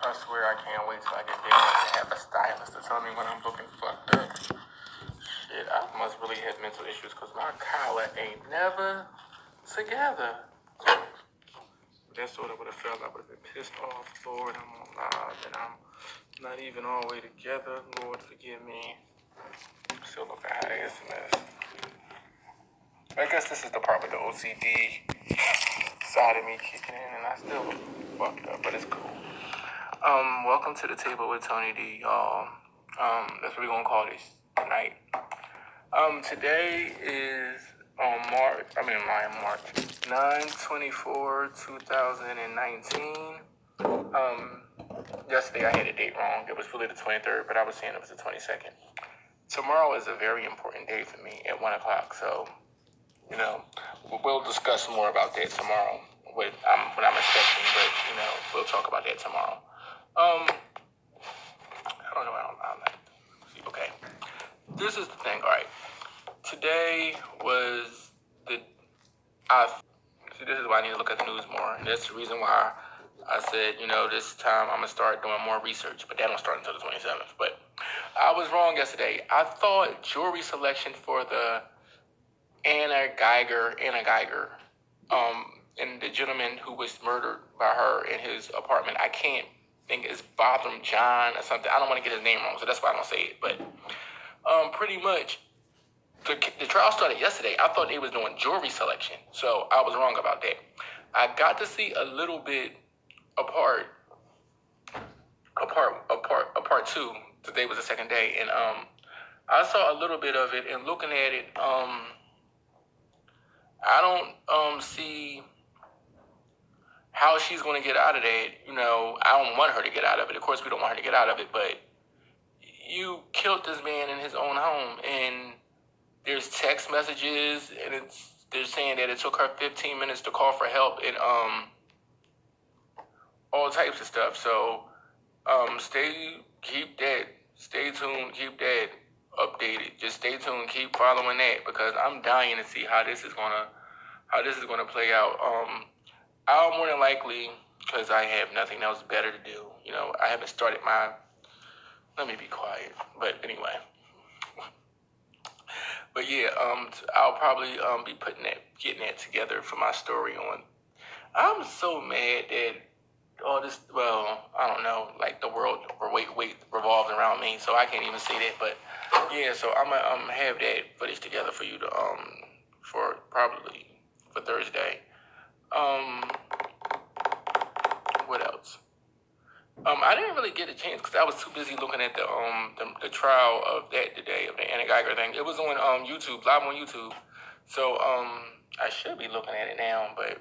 I swear I can't wait till I get there to have a stylist to tell me when I'm looking fucked up. Shit, I must really have mental issues because my collar ain't never together. That's sort of what I felt. I would have been pissed off. Lord, I'm on live and I'm not even all the way together. Lord, forgive me. I'm still looking high as a mess. I guess this is the part with the OCD side of me kicking in, and I still look fucked up, but it's cool. Welcome to the table with Tony D, y'all. That's what we're gonna call this tonight. Today is March 9/24/2019. Yesterday I had a date wrong. It was really the 23rd, but I was saying it was the 22nd. Tomorrow is a very important day for me at 1 o'clock, so, we'll discuss more about that tomorrow, what I'm expecting, but, we'll talk about that tomorrow. I don't know, okay. This is the thing, all right. Today was this is why I need to look at the news more, and that's the reason why I said, this time I'm going to start doing more research, but that don't start until the 27th, but I was wrong yesterday. I thought jury selection for the Anna Guyger, and the gentleman who was murdered by her in his apartment, I can't think it's Botham John or something. I don't want to get his name wrong, so that's why I don't say it, but pretty much, the trial started yesterday. I thought they was doing jury selection, so I was wrong about that. I got to see a little bit of part two. Today was the second day, and I saw a little bit of it. And looking at it, I don't see how she's going to get out of that. I don't want her to get out of it. Of course, we don't want her to get out of it, but you killed this man in his own home, and there's text messages, and they're saying that it took her 15 minutes to call for help, and all types of stuff. So stay tuned, keep that updated. Just stay tuned, keep following that, because I'm dying to see how this is gonna play out. I'll more than likely, because I have nothing else better to do. I haven't started my. Let me be quiet. But anyway. But yeah, I'll probably be getting that together for my story on. I'm so mad that all this, I don't know, like the world revolves around me, so I can't even say that. But yeah, so I'm gonna have that footage together for you to for Thursday. What else? I didn't really get a chance because I was too busy looking at the trial of that today, of the Anna Guyger thing. It was on YouTube, live on YouTube. So I should be looking at it now, but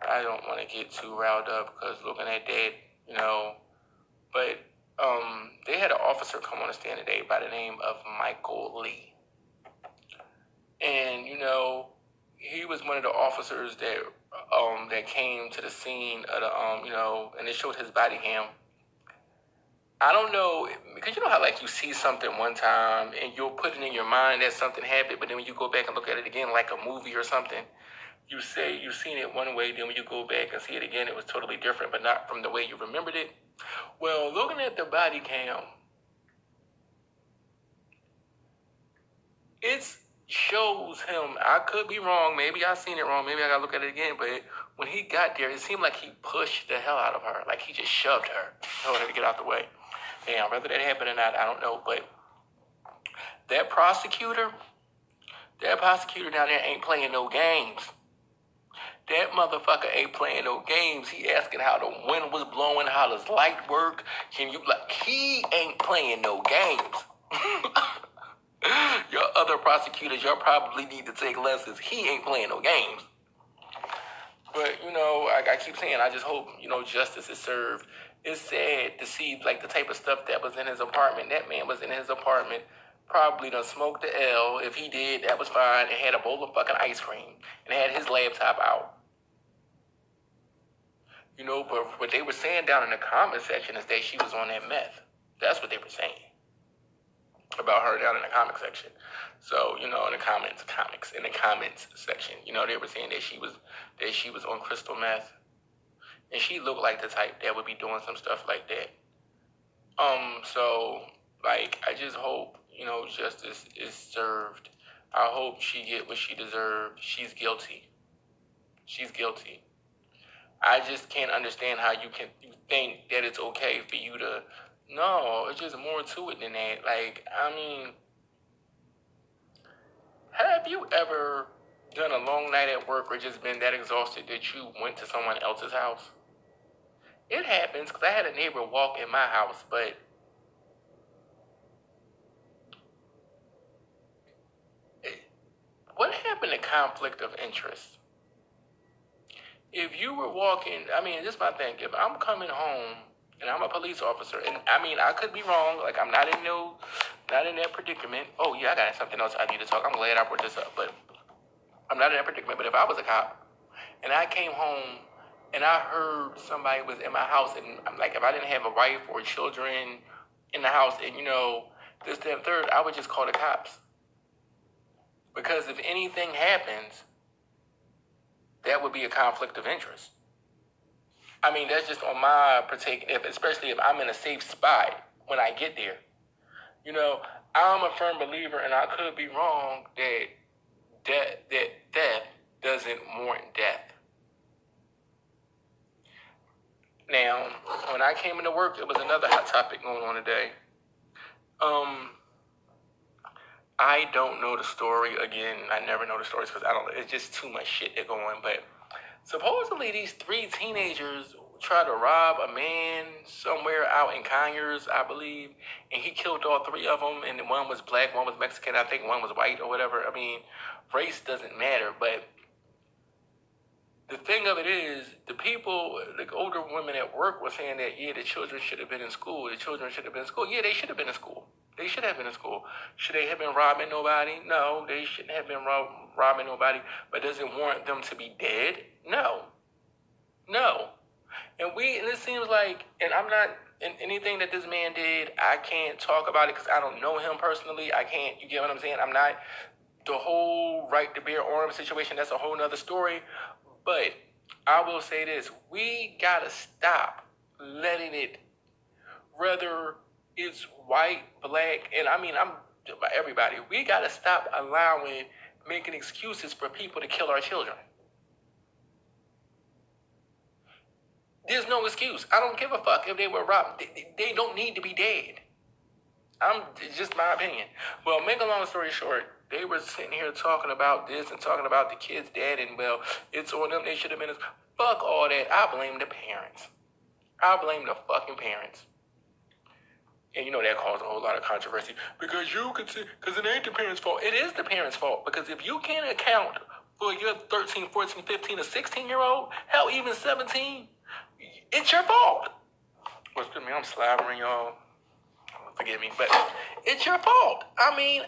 I don't want to get too riled up because looking at that, But they had an officer come on the stand today by the name of Michael Lee. And, he was one of the officers that came to the scene of the, and they showed his body cam. I don't know, because you know how like you see something one time and you'll put it in your mind that something happened, but then when you go back and look at it again like a movie or something, you say you've seen it one way, then when you go back and see it again, it was totally different, but not from the way you remembered it. Well, looking at the body cam, it shows him, I could be wrong, maybe I seen it wrong, maybe I gotta look at it again, but when he got there, it seemed like he pushed the hell out of her, like he just shoved her, told her to get out the way. Damn, whether that happened or not, I don't know, but that prosecutor down there ain't playing no games. That motherfucker ain't playing no games. He asking how the wind was blowing, how does light work. He ain't playing no games. Your other prosecutors, y'all probably need to take lessons. He ain't playing no games. But, I keep saying, I just hope, justice is served. It's sad to see, like, the type of stuff that was in his apartment. That man was in his apartment, probably done smoked the L. If he did, that was fine. And had a bowl of fucking ice cream. And had his laptop out. But what they were saying down in the comment section is that she was on that meth. That's what they were saying about her down in the comment section. So, in the comments section, they were saying that she was on crystal meth. And she looked like the type that would be doing some stuff like that. So, like, I just hope, justice is served. I hope she get what she deserved. She's guilty. She's guilty. I just can't understand how you think that it's okay for you to. No, it's just more to it than that. Like, I mean, have you ever done a long night at work or just been that exhausted that you went to someone else's house? It happens because I had a neighbor walk in my house, but what happened to conflict of interest? If you were walking, I mean, this is my thing. If I'm coming home and I'm a police officer, and I mean, I could be wrong. Like, I'm not in that predicament. Oh yeah, I got something else I need to talk. I'm glad I brought this up, but I'm not in that predicament. But if I was a cop and I came home and I heard somebody was in my house, and I'm like, if I didn't have a wife or children in the house, and this, that, and third, I would just call the cops. Because if anything happens, that would be a conflict of interest. I mean, that's just on my particular, especially if I'm in a safe spot when I get there. I'm a firm believer, and I could be wrong, that death doesn't warrant death. Now, when I came into work, it was another hot topic going on today. I don't know the story. Again, I never know the stories because it's just too much shit that going on. But supposedly these 3 teenagers tried to rob a man somewhere out in Conyers, I believe, and he killed all 3 of them, and one was black, one was Mexican, I think one was white or whatever. I mean, race doesn't matter, but the thing of it is, the people, the older women at work were saying that, yeah, the children should have been in school. The children should have been in school. Yeah, they should have been in school. They should have been in school. Should they have been robbing nobody? No, they shouldn't have been robbing nobody. But does it warrant them to be dead? No. And it seems like, and I'm not, in anything that this man did, I can't talk about it because I don't know him personally. I can't, you get what I'm saying? I'm not, the whole right to bear arms situation, that's a whole nother story. But I will say this, we gotta stop letting it, whether it's white, black, and I mean, I'm everybody, we gotta stop making excuses for people to kill our children. There's no excuse. I don't give a fuck if they were robbed. They don't need to be dead. It's just my opinion. Well, make a long story short, they were sitting here talking about this and talking about the kid's dad, and well, it's on them. They should have been. Fuck all that. I blame the parents. I blame the fucking parents. And that caused a whole lot of controversy because because it ain't the parents' fault. It is the parents' fault because if you can't account for your 13, 14, 15, or 16-year-old, hell, even 17, it's your fault. Excuse me, I'm slavering, y'all. Forgive me, but it's your fault. I mean,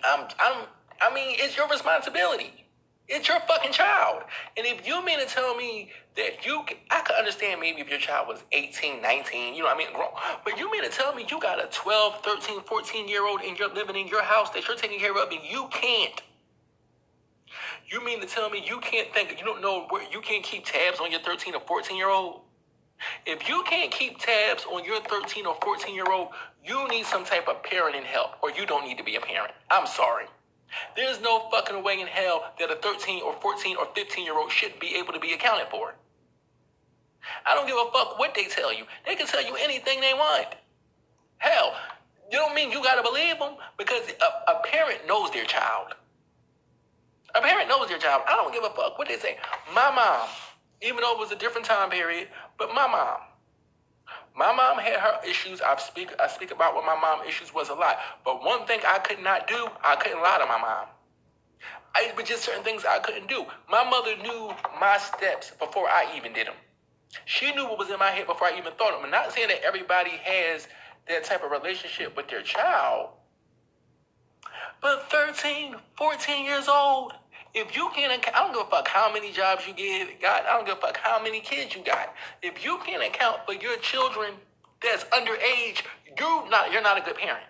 it's your responsibility. It's your fucking child. And if you mean to tell me that I could understand maybe if your child was 18, 19, grown. But you mean to tell me you got a 12, 13, 14-year-old and you're living in your house that you're taking care of and you can't? You mean to tell me you can't think, you don't know where you can't keep tabs on your 13 or 14-year-old? If you can't keep tabs on your 13 or 14-year-old, you need some type of parenting help, or you don't need to be a parent. I'm sorry. There's no fucking way in hell that a 13 or 14 or 15-year-old shouldn't be able to be accounted for. I don't give a fuck what they tell you. They can tell you anything they want. Hell, you don't mean you gotta believe them because a parent knows their child. A parent knows their child. I don't give a fuck what they say. My mom, even though it was a different time period, but my mom had her issues. I speak about what my mom issues was a lot. But one thing I could not do, I couldn't lie to my mom. But just certain things I couldn't do. My mother knew my steps before I even did them. She knew what was in my head before I even thought of them. I'm not saying that everybody has that type of relationship with their child. But 13, 14 years old, if you can't, I don't give a fuck how many jobs you got. I don't give a fuck how many kids you got. If you can't account for your children that's underage, you're not a good parent.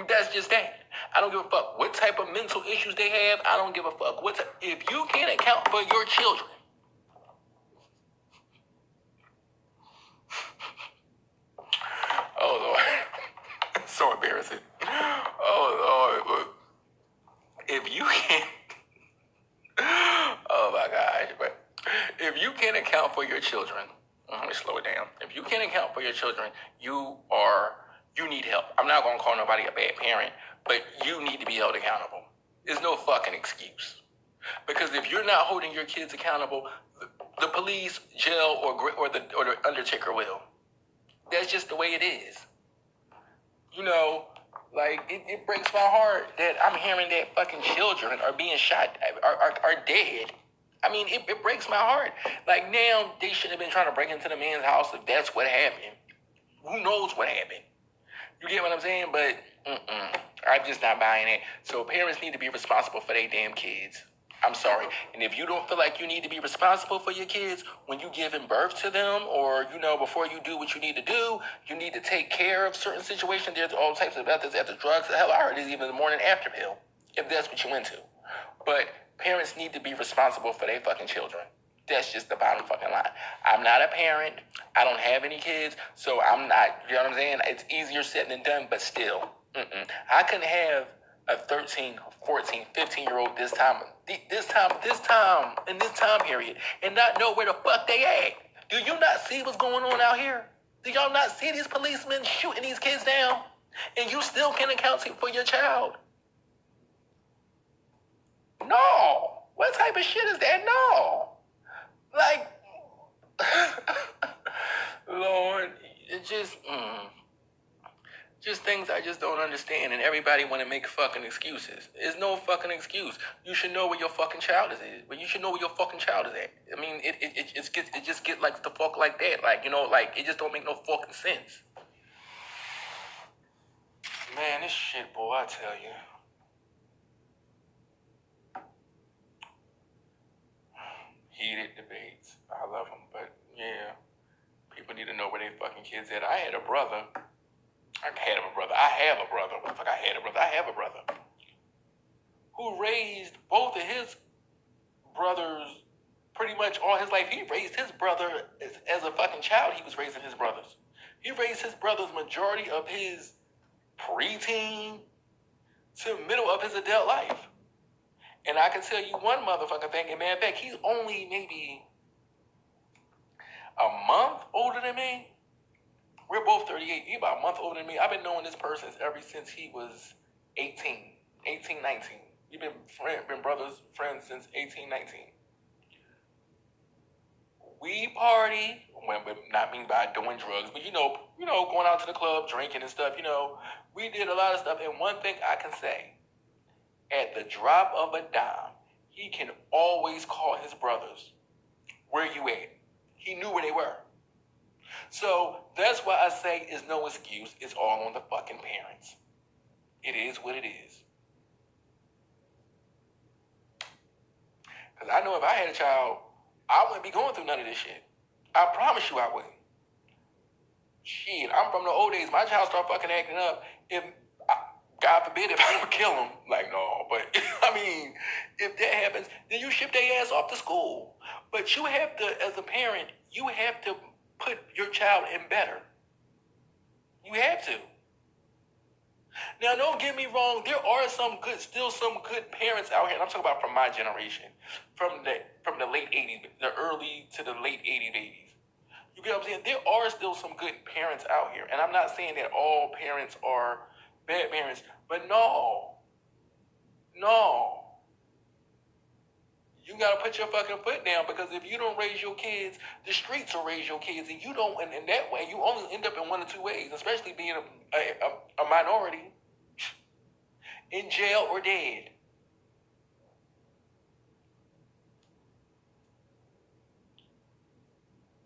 That's just that. I don't give a fuck what type of mental issues they have. I don't give a fuck if you can't account for your children, so embarrassing. Oh, Lord. Look, if you can't... Oh, my gosh. But if you can't account for your children... Let me slow it down. If you can't account for your children, you need help. I'm not going to call nobody a bad parent, but you need to be held accountable. There's no fucking excuse. Because if you're not holding your kids accountable, the police, jail, or the undertaker will. That's just the way it is. You know, like, it breaks my heart that I'm hearing that fucking children are being shot, are dead. I mean, it breaks my heart. Like, now, they should have been trying to break into the man's house if that's what happened. Who knows what happened? You get what I'm saying? But, I'm just not buying it. So parents need to be responsible for their damn kids. I'm sorry. And if you don't feel like you need to be responsible for your kids when you giving birth to them, or, you know, before you do what you need to do, you need to take care of certain situations. There's all types of methods at the drugs. Hell, I heard it's even the morning after pill, if that's what you into. But parents need to be responsible for their fucking children. That's just the bottom fucking line. I'm not a parent. I don't have any kids, so I'm not, you know what I'm saying? It's easier said than done, but still. I couldn't have a 13, 14, 15-year-old in this time period, and not know where the fuck they at. Do you not see what's going on out here? Do y'all not see these policemen shooting these kids down? And you still can't account for your child? No. What type of shit is that? No. Like, Lord, it just things I just don't understand, and everybody want to make fucking excuses. There's no fucking excuse. You should know where your fucking child is at. But you should know where your fucking child is at. I mean, it just get like the fuck like that. Like, you know, like, it just don't make no fucking sense. Man, this shit, boy, I tell you. Heated debates. I love them, but yeah, people need to know where their fucking kids at. I have a brother. Who raised both of his brothers pretty much all his life. He raised his brother as a fucking child. He was raising his brothers. He raised his brothers majority of his preteen to middle of his adult life. And I can tell you one motherfucking thing, and man, in fact, he's only maybe a month older than me. We're both 38. He's about a month older than me. I've been knowing this person ever since he was 18, 19. We've been friends since 18, 19. We party, not mean by doing drugs, but you know, going out to the club, drinking and stuff, we did a lot of stuff. And one thing I can say, at the drop of a dime, he can always call his brothers. Where you at? He knew where they were. So that's why I say it's no excuse. It's all on the fucking parents. It is what it is. Because I know if I had a child, I wouldn't be going through none of this shit. I promise you I wouldn't. Shit, I'm from the old days. My child start fucking acting up. God forbid if I would kill him. Like, no, but I mean, if that happens, then you ship their ass off to school. But you have to, as a parent, you have to put your child in better. You have to. Now, don't get me wrong. There are still some good parents out here. And I'm talking about from my generation, from the late 80s, the early to the late 80s. You get what I'm saying? There are still some good parents out here. And I'm not saying that all parents are bad parents, but no. You gotta put your fucking foot down, because if you don't raise your kids, the streets will raise your kids, and you don't. And in that way, you only end up in one of two ways, especially being a minority: in jail or dead.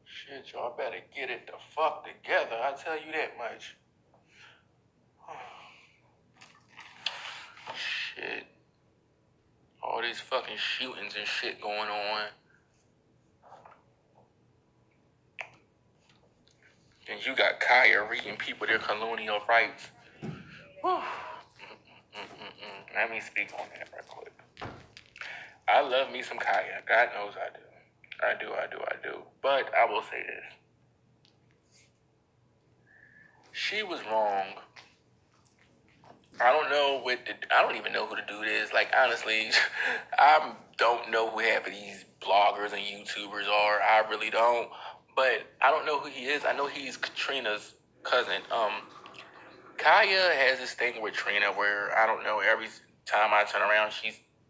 Shit, y'all better get it the fuck together. I tell you that much. Shit. All these fucking shootings and shit going on. Then you got khia reading people their colonial rights. Let me speak on that real quick. I love me some khia. God knows I do. I do. But I will say this. She was wrong I don't know I don't even know who the dude is. Like, honestly, I don't know who half of these bloggers and YouTubers are. I really don't. But I don't know who he is. I know he's Katrina's cousin. Khia has this thing with Trina where I don't know, every time I turn around,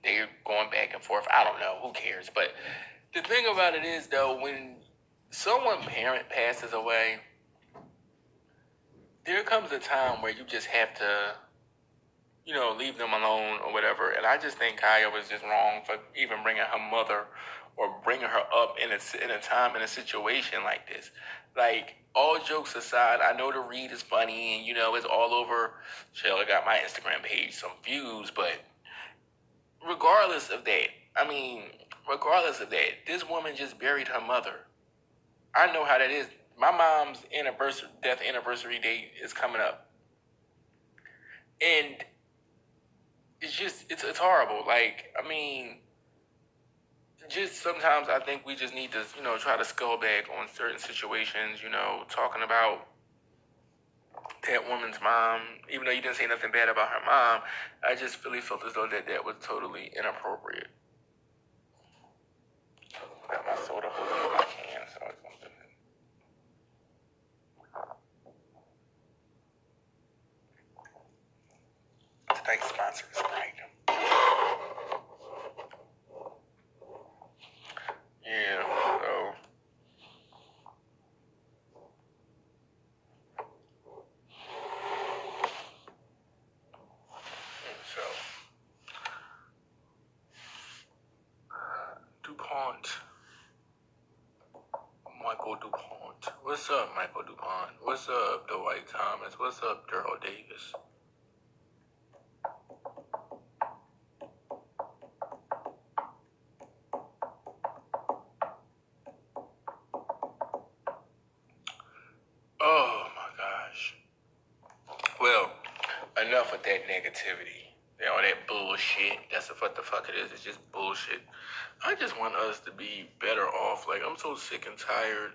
they're going back and forth. I don't know. Who cares? But the thing about it is, though, when someone's parent passes away, there comes a time where you just have to, leave them alone or whatever. And I just think Kaya was just wrong for even bringing her mother or bringing her up in a time, in a situation like this. Like, all jokes aside, I know the read is funny and, it's all over. Shell got my Instagram page some views, but regardless of that, I mean, regardless of that, this woman just buried her mother. I know how that is. My mom's death anniversary date is coming up. And it's horrible. Like, I mean, just sometimes I think we just need to, try to skull back on certain situations, talking about that woman's mom, even though you didn't say nothing bad about her mom. I just really felt as though that was totally inappropriate. I got my soda holding in my hand, so it's something. Tonight's sponsor is Sprite. Yeah, so DuPont. Michael DuPont. What's up, Michael DuPont? What's up, Dwight Thomas? What's up, Daryl Davis? Oh my gosh. Well, enough with that negativity. All that bullshit. That's what the fuck it is. It's just bullshit. I just want us to be better off. Like, I'm so sick and tired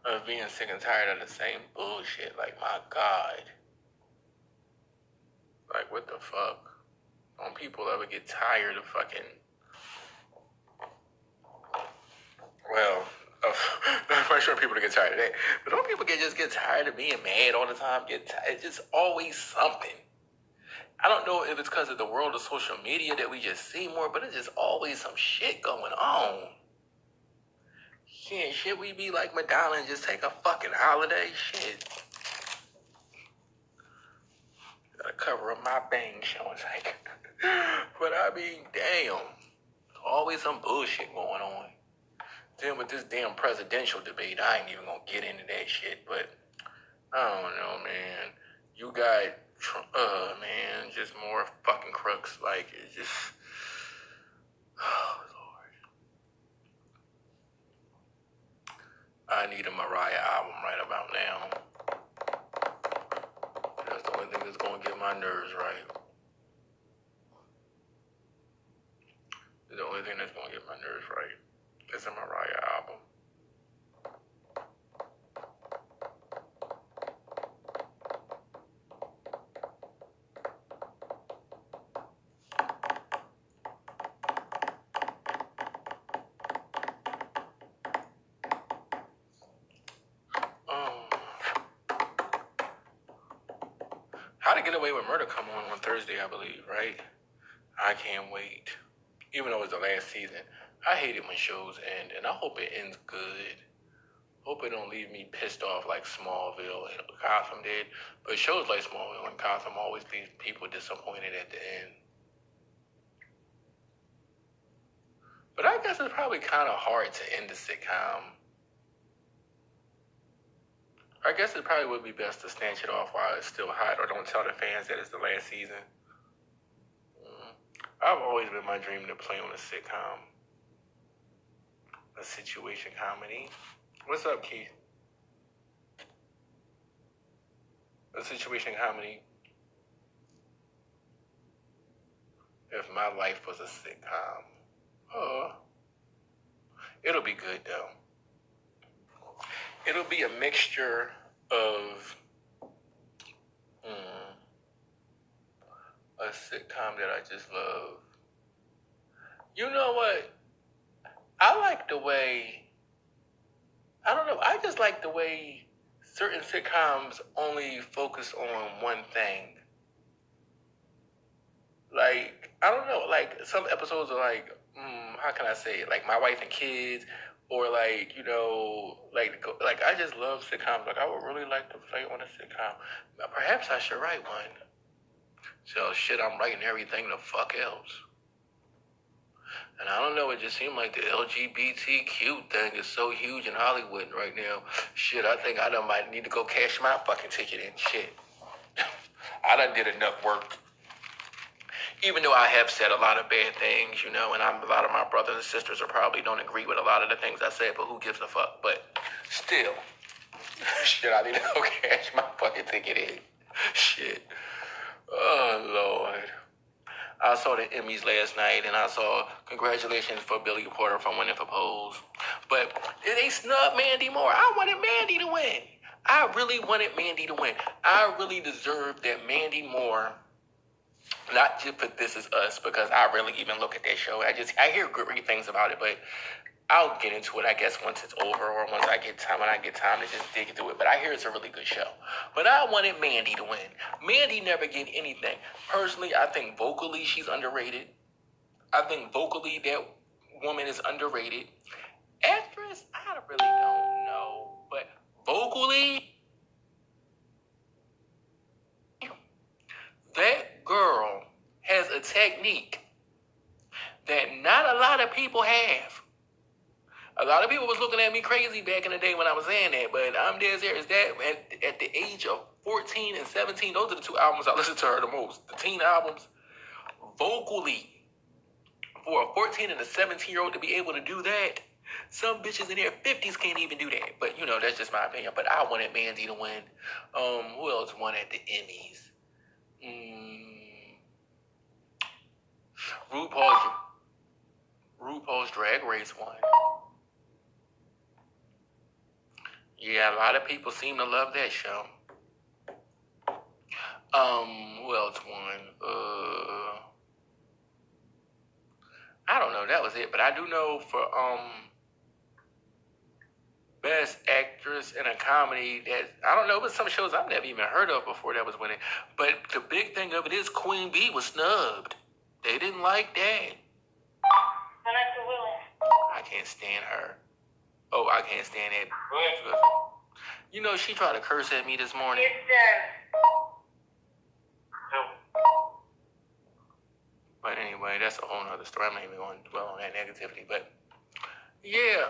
of being sick and tired of the same bullshit. Like, my God. Like, what the fuck? Don't people ever get tired of fucking... Well, I'm sure people get tired of that. But don't people just get tired of being mad all the time? It's just always something. I don't know if it's because of the world of social media that we just see more, but it's just always some shit going on. Should we be like Madonna and just take a fucking holiday? Shit. Gotta cover up my bang showing like. But I mean, damn. Always some bullshit going on. Then with this damn presidential debate, I ain't even gonna get into that shit, but I don't know, man. You got man, just more fucking crooks. Like, it's just, oh Lord. I need a Mariah album right about now. That's the only thing that's gonna get my nerves right. The only thing that's gonna get my nerves right is a Mariah album. How to Get Away with Murder come on Thursday, I believe, right? I can't wait. Even though it's the last season, I hate it when shows end, and I hope it ends good. Hope it don't leave me pissed off like Smallville and Gotham did. But shows like Smallville and Gotham always leave people disappointed at the end. But I guess it's probably kind of hard to end a sitcom. I guess it probably would be best to snatch it off while it's still hot, or don't tell the fans that it's the last season. I've always been my dream to play on a sitcom. A situation comedy. What's up, Keith? A situation comedy. If my life was a sitcom. It'll be good, though. It'll be a mixture of A sitcom that I just love. You know what? I like the way, I don't know, I just like the way certain sitcoms only focus on one thing. Like, I don't know, like some episodes are like, how can I say it? Like My Wife and Kids, or like, like I just love sitcoms. Like I would really like to play on a sitcom. Perhaps I should write one. So shit, I'm writing everything the fuck else. And I don't know, it just seemed like the LGBTQ thing is so huge in Hollywood right now. Shit, I think I done might need to go cash my fucking ticket in. Shit. I done did enough work. Even though I have said a lot of bad things, and a lot of my brothers and sisters are probably don't agree with a lot of the things I said, but who gives a fuck? But still, shit, I need to go cash my fucking ticket in. Shit. Oh, Lord. I saw the Emmys last night, and I saw congratulations for Billy Porter for winning for Pose. But they snubbed Mandy Moore. I wanted Mandy to win. I really wanted Mandy to win. I really deserved that Mandy Moore, not just for This Is Us, because I really even look at that show. I hear great things about it, but I'll get into it, I guess, once it's over or when I get time to just dig through it. But I hear it's a really good show. But I wanted Mandy to win. Mandy never get anything. Personally, I think vocally she's underrated. I think vocally that woman is underrated. Actress, I really don't know. But vocally, that girl has a technique that not a lot of people have. A lot of people was looking at me crazy back in the day when I was saying that, but I'm dead serious. That at the age of 14 and 17, those are the two albums I listened to her the most. The teen albums, vocally, for a 14 and a 17-year-old to be able to do that, some bitches in their 50s can't even do that. But, that's just my opinion. But I wanted Mandy to win. Who else won at the Emmys? RuPaul's Drag Race won. Yeah, a lot of people seem to love that show. Who else won? I don't know. That was it. But I do know for Best Actress in a Comedy that I don't know, but some shows I've never even heard of before that was winning. But the big thing of it is Queen Bee was snubbed. They didn't like that. I can't stand her. Oh, I can't stand that. She tried to curse at me this morning. But anyway, that's a whole nother story. I'm not even going to dwell on that negativity. But yeah,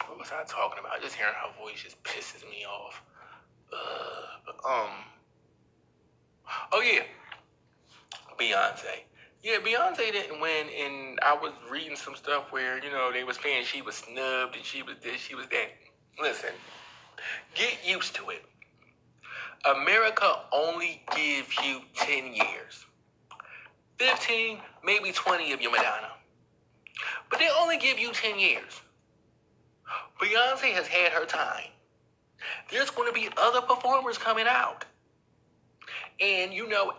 what was I talking about? Just hearing her voice just pisses me off. Oh yeah, Beyonce. Yeah, Beyonce didn't win, and I was reading some stuff where, they were saying she was snubbed and she was this, she was that. Listen, get used to it. America only gives you 10 years. 15, maybe 20 of your Madonna. But they only give you 10 years. Beyonce has had her time. There's going to be other performers coming out. And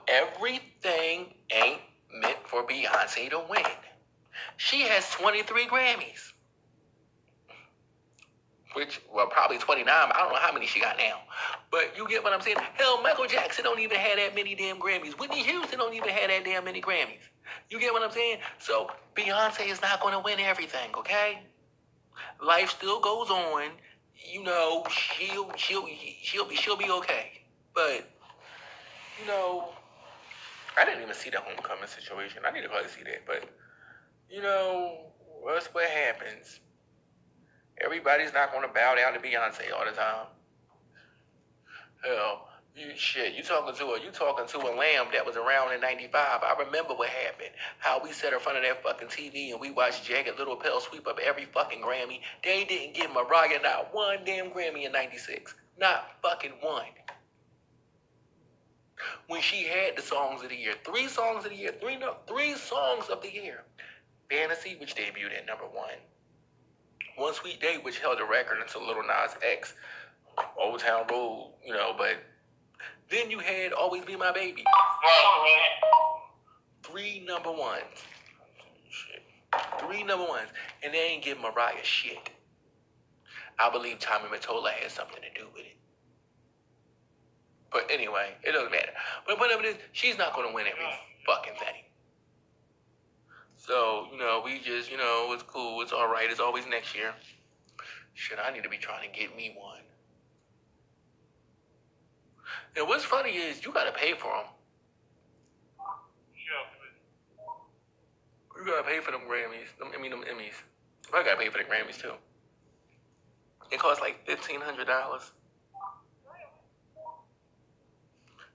everything ain't meant for Beyonce to win. She has 23 Grammys. Probably 29. I don't know how many she got now. But you get what I'm saying? Hell, Michael Jackson don't even have that many damn Grammys. Whitney Houston don't even have that damn many Grammys. You get what I'm saying? So Beyonce is not going to win everything, okay? Life still goes on. She'll be okay. But I didn't even see the homecoming situation. I need to probably see that. But that's what happens. Everybody's not going to bow down to Beyonce all the time. Hell, you talking to a lamb that was around in 95. I remember what happened. How we sat in front of that fucking TV and we watched Jagged Little Pill sweep up every fucking Grammy. They didn't give Mariah not one damn Grammy in 96. Not fucking one. When she had the songs of the year. 3 songs of the year. 3 songs of the year. Fantasy, which debuted at number 1. One Sweet Day, which held the record until Lil Nas X, Old Town Road, but Then you had Always Be My Baby. 3 number ones. Shit. 3 number ones. And they ain't give Mariah shit. I believe Tommy Mottola has something to do with it. But anyway, it doesn't matter. But whatever it is, she's not going to win every fucking thing. So, we just, it's cool. It's all right. It's always next year. Shit, I need to be trying to get me one. And what's funny is you got to pay for them. You got to pay for them Grammys. Them Emmys. I got to pay for the Grammys, too. It costs like $1,500.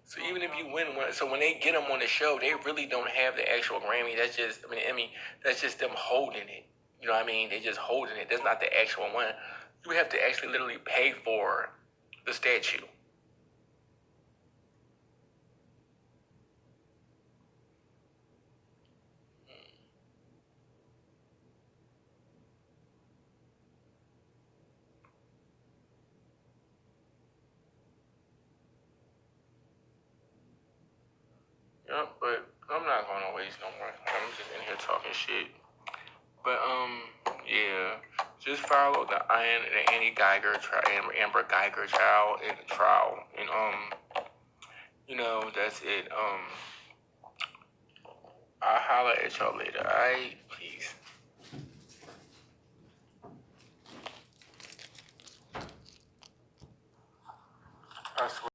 So even if you win one, so when they get them on the show, they really don't have the actual Grammy. That's just, Emmy, that's just them holding it. You know what I mean? They just holding it. That's not the actual one. You have to actually literally pay for the statue. Yep, but I'm not going to waste no more. I'm just in here talking shit. But, yeah. Just follow the Annie Guyger trial, Amber Guyger trial, and trial. And, that's it. I'll holler at y'all later. Alright? Peace. I swear.